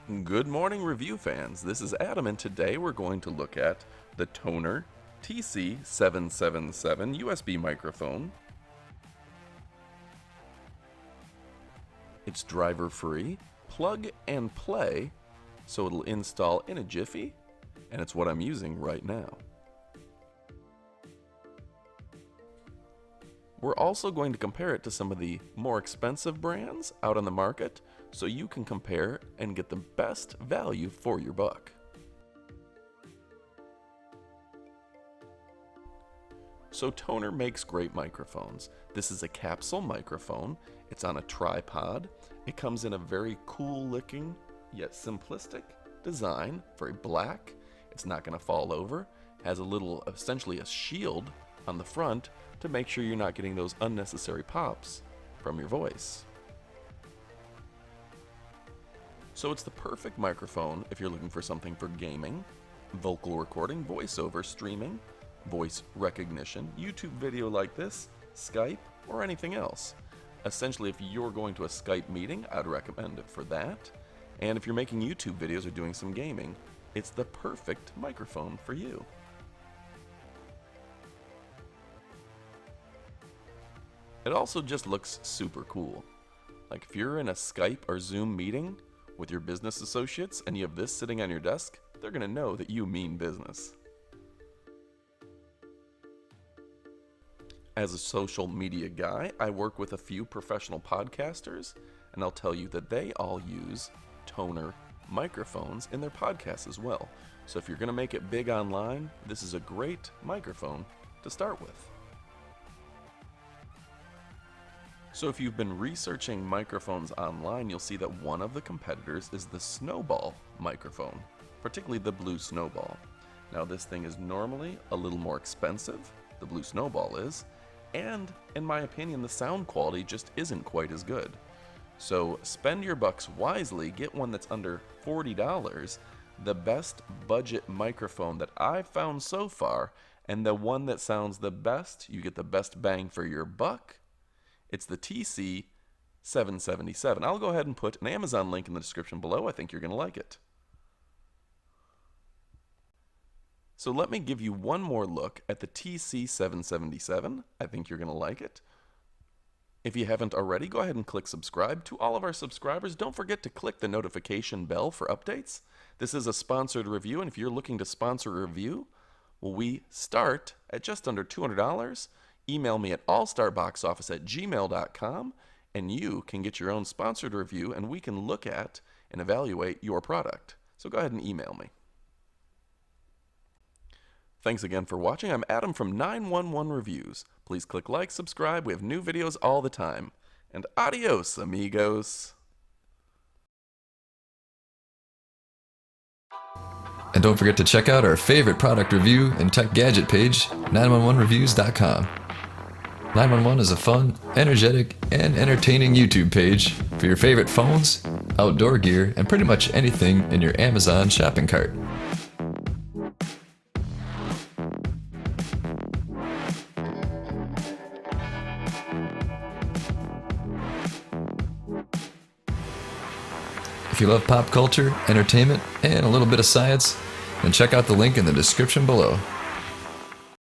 Good morning, review fans. This is Adam, and today we're going to look at the TONOR TC-777 USB microphone. It's driver-free, plug and play, so it'll install in a jiffy, and it's what I'm using right now. We're also going to compare it to some of the more expensive brands out on the market, so you can compare and get the best value for your buck. So TONOR makes great microphones. This is a capsule microphone. It's on a tripod. It comes in a very cool looking yet simplistic design, very black. It's not going to fall over. Has a little, essentially a shield on the front to make sure you're not getting those unnecessary pops from your voice. So it's the perfect microphone if you're looking for something for gaming, vocal recording, voiceover, streaming, voice recognition, YouTube video like this, Skype, or anything else. Essentially, if you're going to a Skype meeting, I'd recommend it for that. And if you're making YouTube videos or doing some gaming, it's the perfect microphone for you. It also just looks super cool. Like if you're in a Skype or Zoom meeting with your business associates and you have this sitting on your desk, they're going to know that you mean business. As a social media guy, I work with a few professional podcasters, and I'll tell you that they all use TONOR microphones in their podcasts as well. So if you're going to make it big online, this is a great microphone to start with. So if you've been researching microphones online, you'll see that one of the competitors is the Snowball microphone, particularly the Blue Snowball. Now this thing is normally a little more expensive, the Blue Snowball is, and in my opinion the sound quality just isn't quite as good. So spend your bucks wisely, get one that's under $40, the best budget microphone that I've found so far, and the one that sounds the best, you get the best bang for your buck. It's the TC-777. I'll go ahead and put an Amazon link in the description below. I think you're going to like it. So let me give you one more look at the TC-777. I think you're going to like it. If you haven't already, go ahead and click subscribe. To all of our subscribers, don't forget to click the notification bell for updates. This is a sponsored review, and if you're looking to sponsor a review, well, we start at just under $200. Email me at allstarboxoffice@gmail.com, and you can get your own sponsored review, and we can look at and evaluate your product. So go ahead and email me. Thanks again for watching. I'm Adam from 911 Reviews. Please click like, subscribe. We have new videos all the time. And adios, amigos. And don't forget to check out our favorite product review and tech gadget page, 911reviews.com. 911 is a fun, energetic, and entertaining YouTube page for your favorite phones, outdoor gear, and pretty much anything in your Amazon shopping cart. If you love pop culture, entertainment, and a little bit of science, then check out the link in the description below.